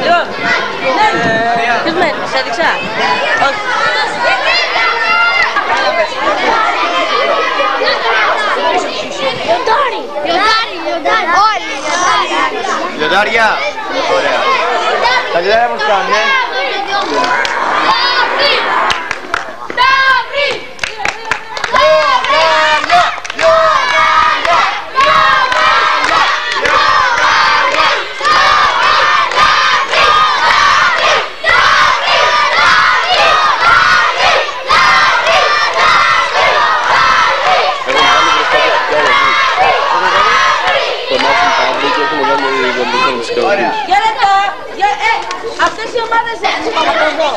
Λοιπόν, ποιος μένει, σε έδειξα. Λιοντάρια! Ωραία. Τα λιοντάρια πώς κάνουν, αυτές οι ομάδες έτσι, εδώ.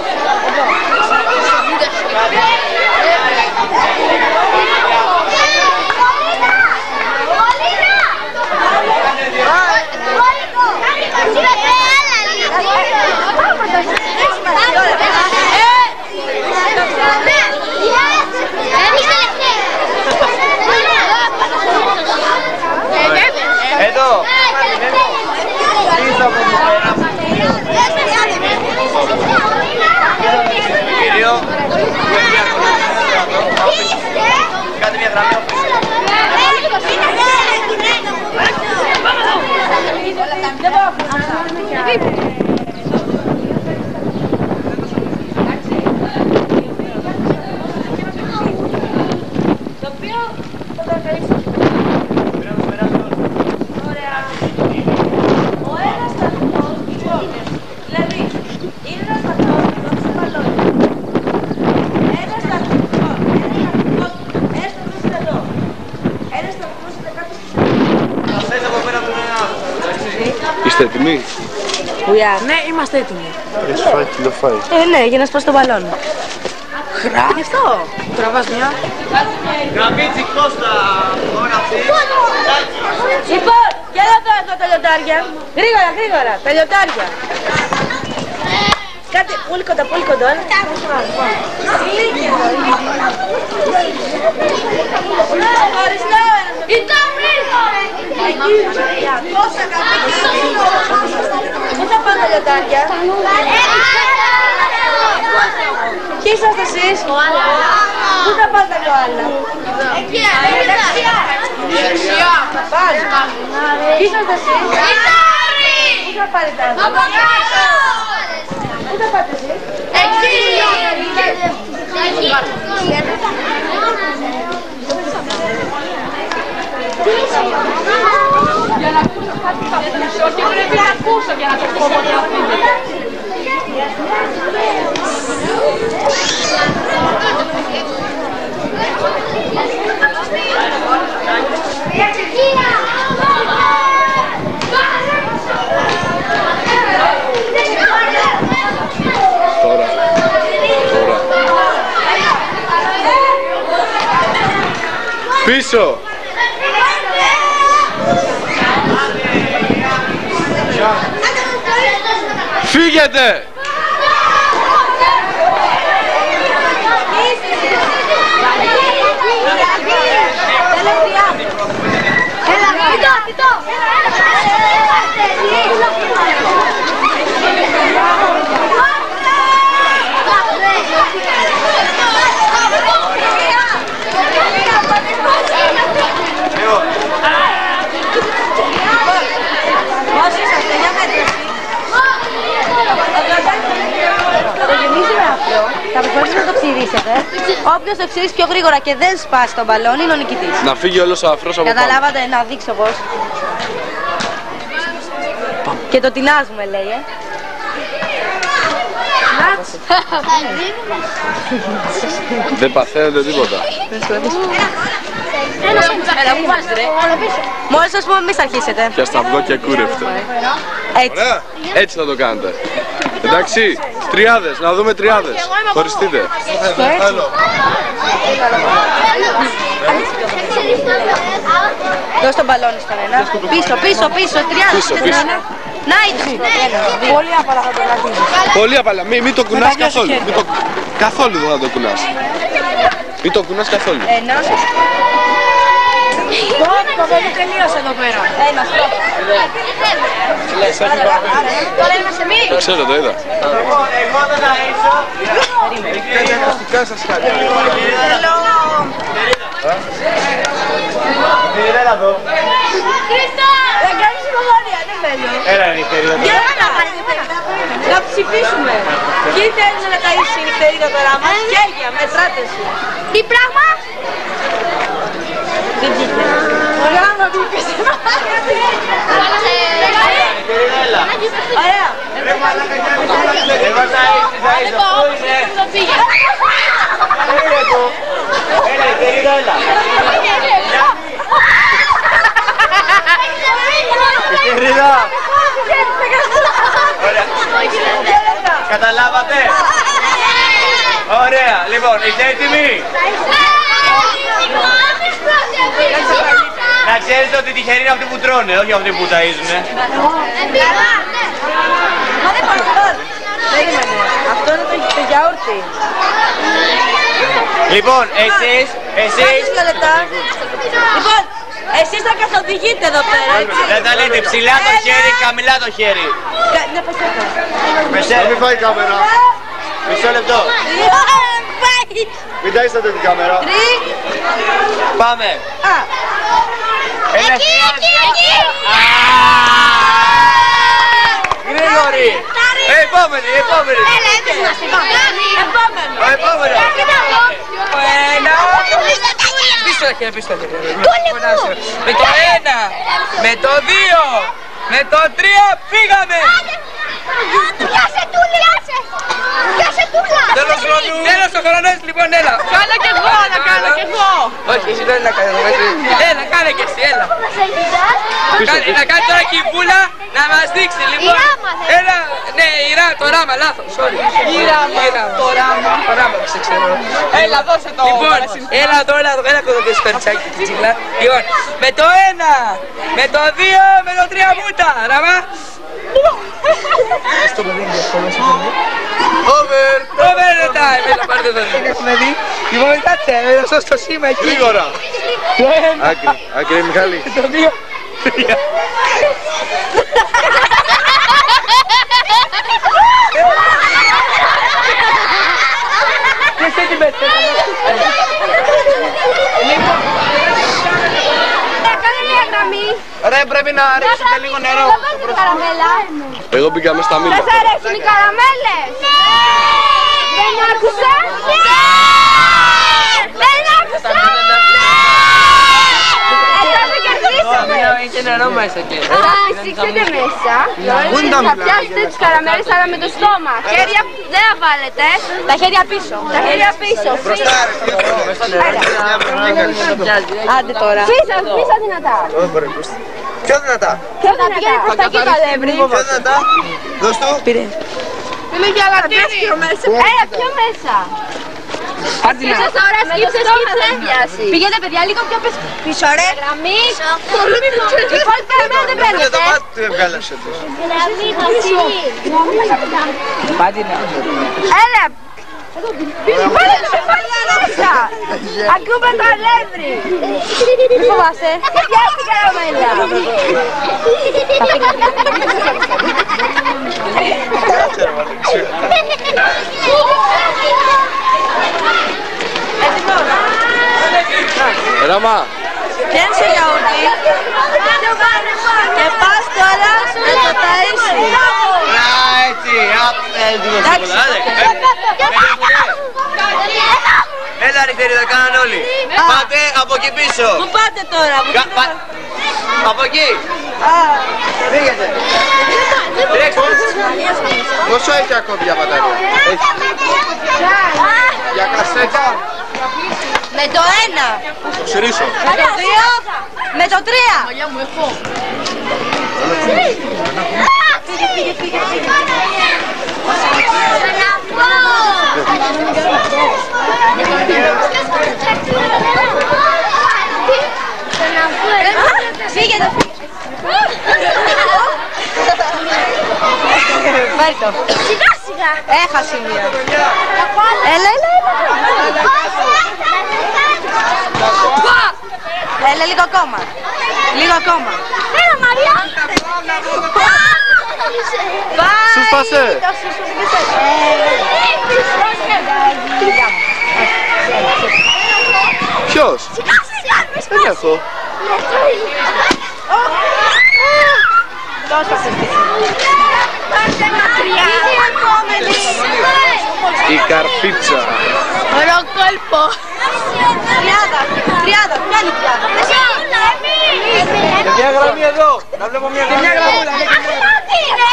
Εδώ! Πίσω από το πέρα. Κύριο, κάντε μια γραμμή το οποίο θα το ευχαριστώ. Ωραία. Ο ένας σταθμός, δηλαδή, είναι ένας σταθμός που θα μπαλώνει. Ένας σταθμός είναι εδώ. Ένας σταθμός είναι κάτω στη σελίδα. Είστε έτοιμοι? Ναι, είμαστε έτοιμοι. Έχεις φάει κιλοφάει. Ναι, για να σπάσει το μπαλόνι. Γι' αυτό. Τραβάς μια. Γραμμίτσι Κώστα, τώρα αυτή. Λοιπόν, για να δω εδώ τα λιοντάρια. Γρήγορα, τα λιοντάρια. Κάτι πολύ κοντά, Ευχαριστώ. Πού θα πάνε τα λιοντάρια? Ποιοι είσαστε εσείς? Πού θα πάνε τα κοάλα? Δεξιά. Πάνε. Ποιοι είσαστε εσείς? Πού θα πάρετε τα άλλα? Πού θα πάτε εσείς? Για να ακούσω κάτι θα πούσω και πρέπει να ακούσω για να το πω ότι αφήνεται. Πίσω! Φύγετε! Θα προσπαθήσουμε να το ξηρίσετε. Όποιος το ξηρίσει πιο γρήγορα και δεν σπάσει τον μπαλόνι είναι ο νικητής. Να φύγει όλος ο αφρός από πάνω. Καταλάβατε, να δείξω πώς. Και το τεινάζουμε λέει, Δεν παθαίνετε τίποτα. Μόλις ας πούμε εμείς αρχίσετε. Πια σταυγό και κούρευτο. Έτσι. Ωραία, έτσι θα το κάνετε. Εντάξει, τριάδες, να δούμε τριάδες. Χωριστείτε. Δώσ' τον μπαλόνι στον ένα. Πίσω, τριάδες. Πίσω. Να είναι. Πολύ απαλά θα το κρατήσεις. Πολύ απαλά, μην το κουνάς καθόλου. Καθόλου δεν θα το κουνάς. Μην το κουνάς καθόλου. Ένα. Το παιδί τελείωσε εδώ πέρα. Ένα στρόπο. Τώρα είμαστε εμείς. Το ξέρω, το είδα. Εγώ δεν θα ίσω. Διαδικαστικά σας χάρη. Θέλω... Έλα εδώ. Να κάνεις συμφωνία, δεν θέλω. Έλα νυχτερίδα. Να ψηφίσουμε. Ποιοι θέλουν να ταΐσει η νυχτερίδα τώρα μας? Χέρια, μετράτε σου. Τι πράγμα? Δεν βγήκε. Ωραία, να βγήκε σε εμάς. Έλα. Ωραία. Εγώ θα ίσω. Πού είναι? Έλα νυχτερίδα, έλα. Νυχτερίδα. Καταλάβατε? Ωραία, λοιπόν, είστε έτοιμοι? Να ξέρετε ότι τυχεροί είναι αυτοί που τρώνε, όχι αυτοί που ταΐζουνε. Μα δεν παρακαλώ. Περίμενε. Αυτό είναι το γιαούρτι. Λοιπόν, εσείς... Λοιπόν, εσείς θα καθοδηγείτε εδώ πέρα, έτσι. Δεν θα λέτε ψηλά το χέρι, χαμηλά το χέρι. Να πασέτα. Μην φάει η κάμερα. Μισό λεπτό. Μην ταΐσατε την κάμερα. Πάμε. Εκεί. Γρήγορη. Επόμενη. Επόμενο. Πίσω τα χέρια. Με το 1, με το 2, με το 3 πήγαμε! Πιάσε τούλα! Τέλος ο χρονός, λοιπόν, έλα! Κάνε κι εγώ, να κάνω κι εγώ. Όχι, εσύ δεν να κάνεις. Έλα, κάνε κι εσύ, έλα! Να κάνει τώρα και η Βούλα να μας δείξει, λοιπόν! Έλα, ναι, η Ράμα, το Ράμα, λάθος, sorry! Το ράμα. Σε ξέρω. Έλα, δώσε το. Λοιπόν, έλα τώρα, έλα κοντά και σκαρτσάκι την τσίγλα. Λοιπόν, με το 1, με το 2, με το 3 βούτα, Ράμα! Over the time! Έλα, πάρτε το δει. Έχουμε δει. Λοιπόν, κάτσε, δώσω στο σήμα εκεί. Γρήγορα. Το 1, Άκρη, Μιχάλη. το 2, 3. Τι σέντιμετρ. Κάνε μια γραμμή. Ρε, πρέπει να ρίξετε λίγο νερό. Καραμέλα. Εγώ μπήκα μες στα μήλα. Δεν σ' αρέσουν οι καραμέλες? Δεν άκουσα? Δεν άκουσα? Εδώ κερδίσαμε. Είχε νερό μέσα και. Θα φυσήξετε μέσα. Θα πιάσετε τις καραμέλες αλλά με το στόμα. Χέρια δεν θα βάλετε. Τα χέρια πίσω. Τα χέρια πίσω. Άντε τώρα. Πίσω δυνατά. Πιο δυνατά. Πιο δυνατά. Προς τα εκεί το αλεύρι. Πιο δυνατά. Δώσ' του. Είναι για λατίνι. Έλα πιο μέσα. Σκύψες τώρα, σκύψε. Πήγαινε παιδιά λίγο πιο πίσω ρε. Γραμμή. Η φόλη καραμέλα δεν παίρνετε. Το μάτι του έβγαλασε το. Γραμμή χασί. Έλα. Βάλε το κεφάλι μέσα. Ακούμε το αλεύρι. Μη φοβάσαι. Και πιάσει την καραμέλα. Ράμα. Πιάνει το γιαούρτι και πας τώρα να το ταΐσεις. Έτσι, έλα νυχτερίδα, κάνανε όλοι. Πάτε από εκεί πίσω. Πού πάτε τώρα? Από εκεί. Φύγετε. Πόσο έχει ακόμη για μπαταρία? Για κασέτα. Με το 1. Το συρίσω. Με το 2. Με το 3. Φύγε. Φύγε το. Πάρ' το. Σιγά. Έχασε μία. Έλα. Έλα λίγο ακόμα. Λίγο ακόμα. Έλα Μαρία. Σου σπάσε. Ποιος? Δεν έχω. Η καρφίτσα. Ωραίο κόλπο. 30, πιάνει 30. Μια γραμμή εδώ, να βλέπω μια γραμμούλα.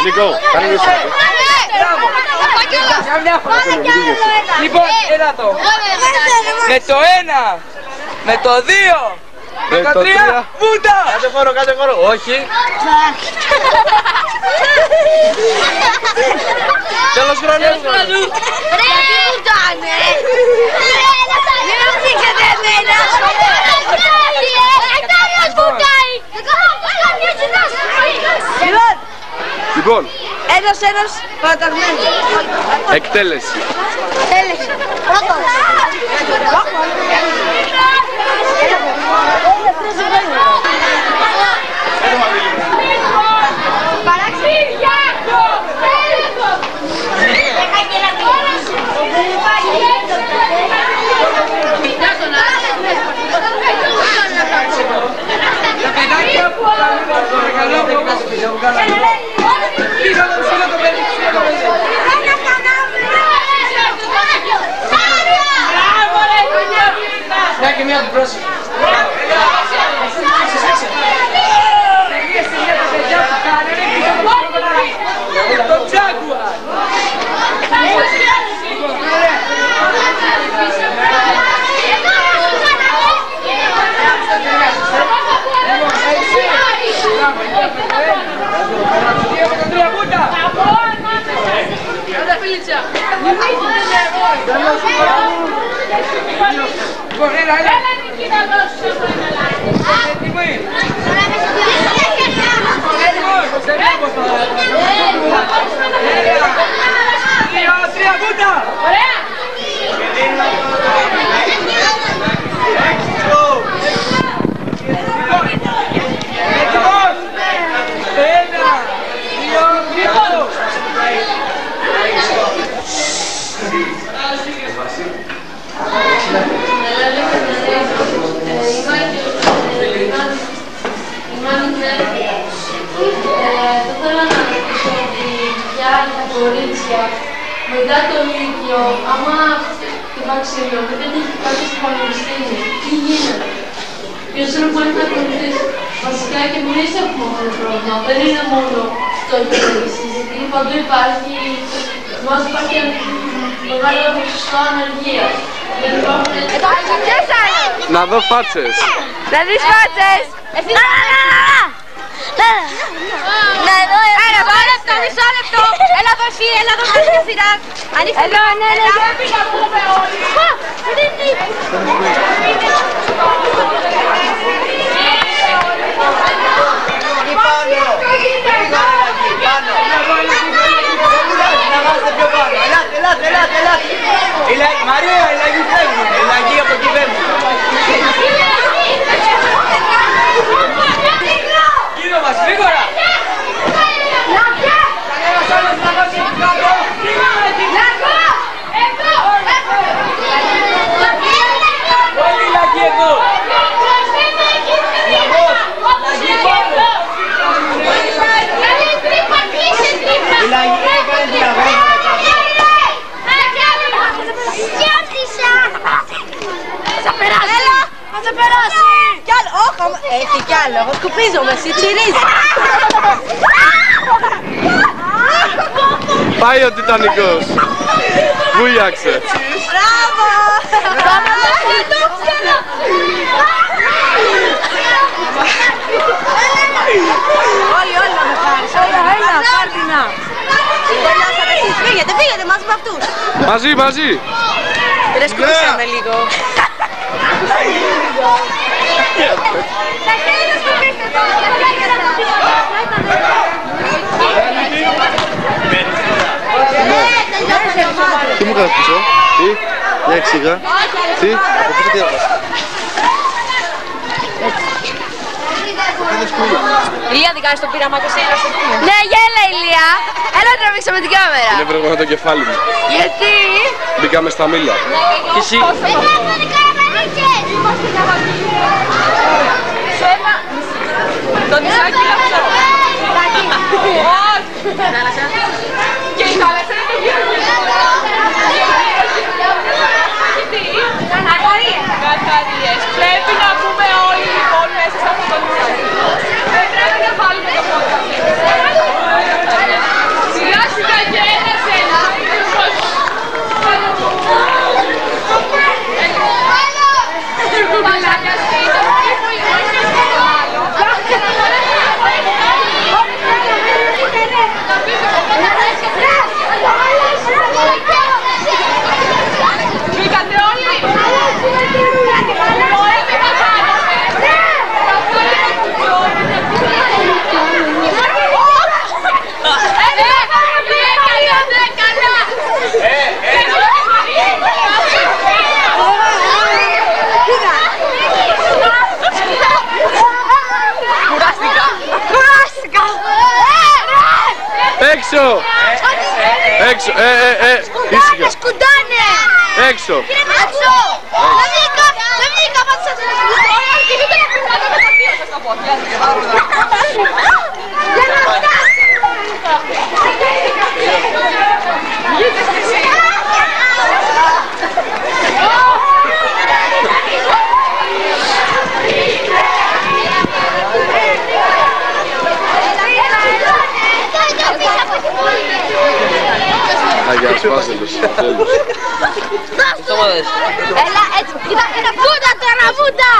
Νικό, κάνε λίγο σάκο. Λοιπόν, έλα το. Με το 1, με το 2, με το 3, βούτα! Κάτσε χώρο, όχι. Τέλος χρόνου. Ρε, βουτάνε. Μην αφήκετε εμένα. Εκτάριος βουτάει. Λοιπόν, Ένας παταγμένος. εκτέλεση. Τέλεσε. Πρώτος. Παραξίδια! Τα παιδάκια που παρακαλώ πίσω το παιδί. Μια και μία του πρόσεχε. Το Jaguar. Μετά το Λύκειο, άμα το βαξίνο δεν έχει κάποιο στο πανεπιστήμιο, τι γίνεται? Ποιος είναι που έχει να ακολουθήσει? Βασικά και εμείς έχουμε αυτό το πρόβλημα. Δεν είναι μόνο στο εκπαιδευτικό, γιατί παντού υπάρχει, μας υπάρχει μεγάλο ποσοστό ανεργίας. Να δω φάτσες. Να δεις φάτσες. Ναι, εδώ μισό λεπτό. Έλα εδώ εσύ, έλα εδώ μια σειρά. Ανοίξτε εδώ, ναι. Ελάτε. Μαρία, ελάγει φεύγουν. Ελάγει από εκεί φεύγουν. Γύρω μας, γρήγορα! Όλοι λαγί εδώ! Θα περάσει! Κι άλλο, όχι, έχει κι άλλο, εγώ σκουπίζομαι, εσύ τσιρίζει. Πάει ο Τιτανικός. Βούλιαξε. Μπράβο! Όλοι να με πάρεις, όλα, πάρτινα. Τελειώσατε εσείς, φύγετε μαζί με αυτούς. Μαζί. Ρε σκουπίσαμε λίγο. Τι μου κάνεις πίσω? Τι? Για εξήγα. Τι? Από πίσω τι έπας? Ηλία, δικάζεις το πείραμα και εσύ. Ναι, γέλα Ηλία. Έλα να τραβήξαμε την κάμερα. Είναι βρεγμένο το κεφάλι μου. Γιατί? Μπήκαμε στα μήλα. Και εσύ. Το νησάκι είναι αυτό. Και η θάλασσα είναι το γύρο. Καταρίες. Πρέπει να πούμε όλοι λοιπόν μέσα σε αυτό το νησάκι. Δεν πρέπει να βάλουμε το πόδι. Σιγά σιγά και ένα. Βγήκατε όλοι! Έξω! Έξω! Ήσυχα! Σκουντάνε! Έξω! Έξω! Δεν βγήκα πάντα σας να αρχίζετε να πηγαίνετε με τα δύο σας τα πόδια. Για να βγείτε κι εσύ! Αγιά, σπάσελος, τέλος. Έλα, έτσι, κοίτα, βούτα τώρα, βούτα!